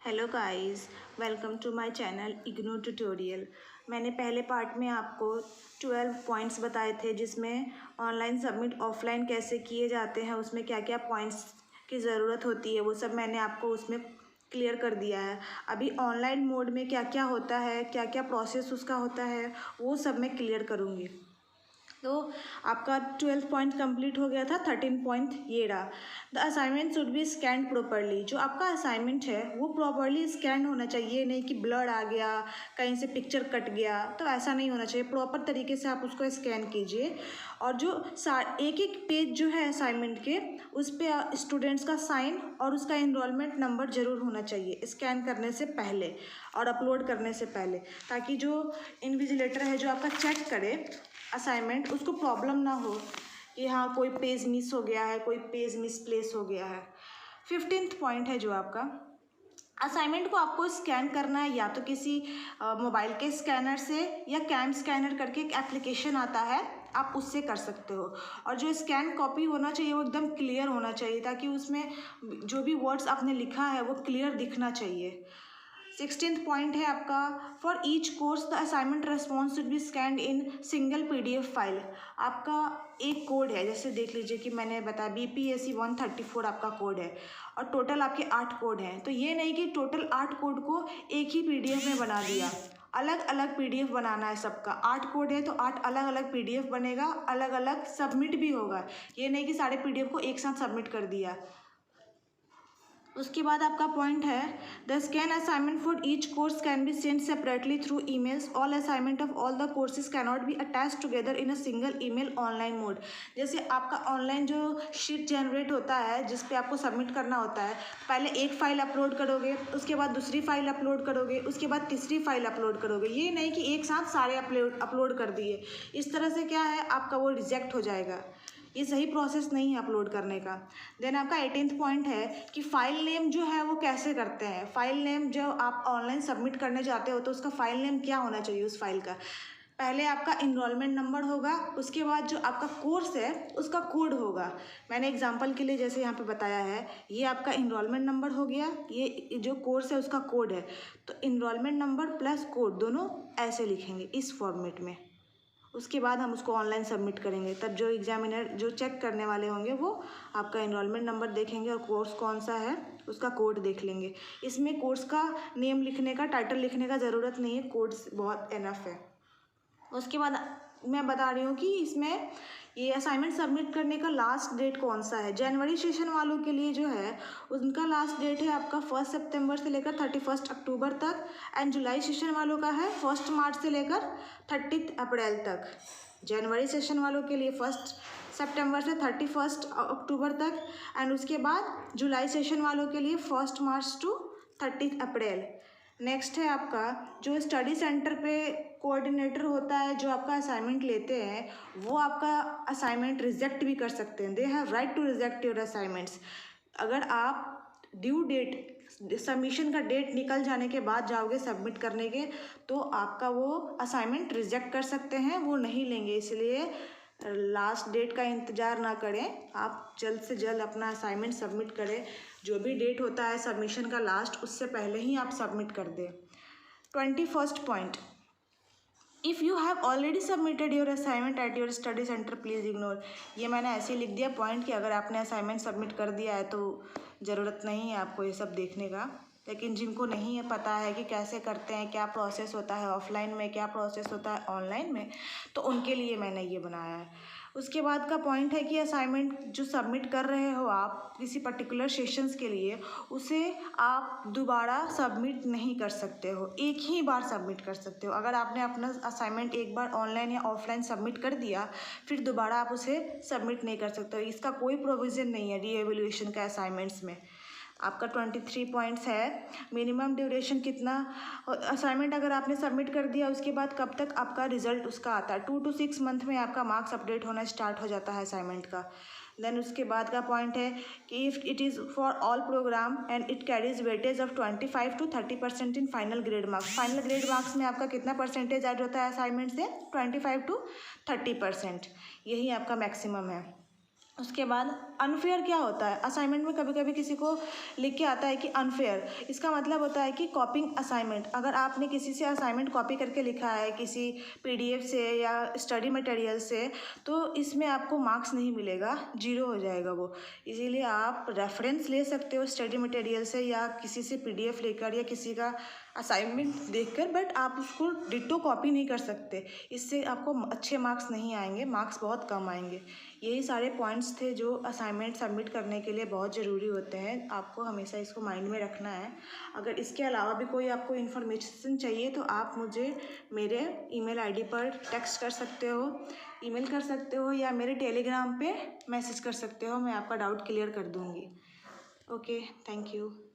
Hello guys, welcome to my channel IGNOU tutorial. मैंने पहले part में आपको 12 पॉइंट्स बताए थे जिसमें ऑनलाइन सबमिट ऑफलाइन कैसे किए जाते हैं, उसमें क्या क्या पॉइंट्स की ज़रूरत होती है, वो सब मैंने आपको उसमें क्लियर कर दिया है। अभी ऑनलाइन मोड में क्या क्या होता है, क्या क्या प्रोसेस उसका होता है, वो सब मैं क्लियर करूँगी। तो आपका 12 पॉइंट कंप्लीट हो गया था। 13 पॉइंट ये रहा, the assignment should be scanned properly. जो आपका असाइनमेंट है वो प्रॉपरली स्कैन होना चाहिए, नहीं कि ब्लर आ गया, कहीं से पिक्चर कट गया, तो ऐसा नहीं होना चाहिए। प्रॉपर तरीके से आप उसको स्कैन कीजिए। और जो एक एक पेज जो है असाइनमेंट के, उस पर स्टूडेंट्स का साइन और उसका इनरोलमेंट नंबर ज़रूर होना चाहिए स्कैन करने से पहले और अपलोड करने से पहले, ताकि जो इन्विजिलेटर है जो आपका चेक करे असाइनमेंट, उसको प्रॉब्लम ना हो कि हाँ कोई पेज मिस हो गया है, कोई पेज मिसप्लेस हो गया है। 15th पॉइंट है जो आपका असाइनमेंट को आपको स्कैन करना है, या तो किसी मोबाइल के स्कैनर से, या कैम स्कैनर करके एक एप्लीकेशन आता है, आप उससे कर सकते हो। और जो स्कैन कॉपी होना चाहिए वो एकदम क्लियर होना चाहिए, ताकि उसमें जो भी वर्ड्स आपने लिखा है वो क्लियर दिखना चाहिए। 16th पॉइंट है आपका, for each course the assignment response should be scanned in single PDF file. आपका एक कोड है, जैसे देख लीजिए कि मैंने बताया BPSC 134 आपका कोड है, और टोटल आपके 8 कोड हैं। तो ये नहीं कि टोटल 8 कोड को एक ही PDF में बना दिया, अलग अलग PDF बनाना है सबका। 8 कोड है तो 8 अलग अलग PDF बनेगा, अलग अलग सबमिट भी होगा। ये नहीं कि सारे PDF को एक साथ सबमिट कर दिया। उसके बाद आपका पॉइंट है, the scan assignment for each course can be send separately through emails. All assignment of all the courses cannot be attach together in a single email online mode. जैसे आपका ऑनलाइन जो sheet generate होता है जिस पे आपको submit करना होता है, पहले एक फ़ाइल अपलोड करोगे, उसके बाद दूसरी फाइल अपलोड करोगे, उसके बाद तीसरी फाइल अपलोड करोगे। ये नहीं कि एक साथ सारे अपलोड कर दिए, इस तरह से क्या है आपका वो रिजेक्ट हो जाएगा। ये सही प्रोसेस नहीं है अपलोड करने का। देन आपका 18th पॉइंट है कि फ़ाइल नेम जो है वो कैसे करते हैं। फ़ाइल नेम जब आप ऑनलाइन सबमिट करने जाते हो तो उसका फ़ाइल नेम क्या होना चाहिए उस फाइल का। पहले आपका इनरोलमेंट नंबर होगा, उसके बाद जो आपका कोर्स है उसका कोड होगा। मैंने एग्जांपल के लिए जैसे यहाँ पे बताया है, ये आपका इनरोलमेंट नंबर हो गया, ये जो कोर्स है उसका कोड है। तो इनरोलमेंट नंबर प्लस कोड दोनों ऐसे लिखेंगे इस फॉर्मेट में। उसके बाद हम उसको ऑनलाइन सबमिट करेंगे, तब जो एग्जामिनर जो चेक करने वाले होंगे वो आपका इनरोलमेंट नंबर देखेंगे और कोर्स कौन सा है उसका कोड देख लेंगे। इसमें कोर्स का नेम लिखने का, टाइटल लिखने का ज़रूरत नहीं है, कोड्स बहुत इनफ है। उसके बाद मैं बता रही हूँ कि इसमें ये असाइनमेंट सबमिट करने का लास्ट डेट कौन सा है। जनवरी सेशन वालों के लिए जो है उनका लास्ट डेट है आपका 1 सितंबर से लेकर 31 अक्टूबर तक, एंड जुलाई सेशन वालों का है 1 मार्च से लेकर 30 अप्रैल तक। जनवरी सेशन वालों के लिए 1 सितंबर से 31 अक्टूबर तक, एंड उसके बाद जुलाई सेशन वालों के लिए 1 मार्च टू 30 अप्रैल। नेक्स्ट है आपका जो स्टडी सेंटर पे कोऑर्डिनेटर होता है, जो आपका असाइनमेंट लेते हैं, वो आपका असाइनमेंट रिजेक्ट भी कर सकते हैं। They have right to reject your assignments. अगर आप ड्यू डेट, सबमिशन का डेट निकल जाने के बाद जाओगे सबमिट करने के, तो आपका वो असाइनमेंट रिजेक्ट कर सकते हैं, वो नहीं लेंगे। इसलिए लास्ट डेट का इंतज़ार ना करें, आप जल्द से जल्द अपना असाइनमेंट सबमिट करें। जो भी डेट होता है सबमिशन का लास्ट, उससे पहले ही आप सबमिट कर दें। 21st point, if you have already submitted your assignment at your study centre please ignore. ये मैंने ऐसे ही लिख दिया पॉइंट कि अगर आपने असाइनमेंट सबमिट कर दिया है तो ज़रूरत नहीं है आपको ये सब देखने का। लेकिन जिनको नहीं है पता है कि कैसे करते हैं, क्या प्रोसेस होता है ऑफलाइन में, क्या प्रोसेस होता है ऑनलाइन में, तो उनके लिए मैंने ये बनाया है। उसके बाद का पॉइंट है कि असाइनमेंट जो सबमिट कर रहे हो आप किसी पर्टिकुलर सेशंस के लिए, उसे आप दोबारा सबमिट नहीं कर सकते हो, एक ही बार सबमिट कर सकते हो। अगर आपने अपना असाइनमेंट एक बार ऑनलाइन या ऑफलाइन सबमिट कर दिया, फिर दोबारा आप उसे सबमिट नहीं कर सकते हो। इसका कोई प्रोविज़न नहीं है रीएवैल्यूएशन का असाइनमेंट्स में। आपका 23 पॉइंट्स है, मिनिमम ड्यूरेशन कितना, असाइनमेंट अगर आपने सबमिट कर दिया उसके बाद कब तक आपका रिजल्ट उसका आता है। 2 to 6 मंथ में आपका मार्क्स अपडेट होना स्टार्ट हो जाता है असाइनमेंट का। देन उसके बाद का पॉइंट है कि if it is for all programme and it carries weightage of 25 to 30% in final grade marks. Final grade marks में आपका कितना परसेंटेज ऐड होता है असाइनमेंट से, 25 to 30%, यही आपका मैक्सिमम है। उसके बाद अनफेयर क्या होता है, असाइनमेंट में कभी कभी किसी को लिख के आता है कि अनफेयर, इसका मतलब होता है कि कॉपिंग असाइनमेंट। अगर आपने किसी से असाइनमेंट कॉपी करके लिखा है किसी पीडीएफ से या स्टडी मटेरियल से, तो इसमें आपको मार्क्स नहीं मिलेगा, जीरो हो जाएगा वो। इसीलिए आप रेफरेंस ले सकते हो स्टडी मटेरियल से या किसी से पीडीएफ लेकर या किसी का असाइनमेंट देखकर, बट आप उसको डिट्टो कॉपी नहीं कर सकते। इससे आपको अच्छे मार्क्स नहीं आएंगे, मार्क्स बहुत कम आएंगे। यही सारे पॉइंट्स थे जो असाइनमेंट सबमिट करने के लिए बहुत ज़रूरी होते हैं, आपको हमेशा इसको माइंड में रखना है। अगर इसके अलावा भी कोई आपको इन्फॉर्मेशन चाहिए तो आप मुझे मेरे ईमेल आईडी पर टेक्स्ट कर सकते हो, ईमेल कर सकते हो, या मेरे टेलीग्राम पे मैसेज कर सकते हो, मैं आपका डाउट क्लियर कर दूँगी। Okay, thank you.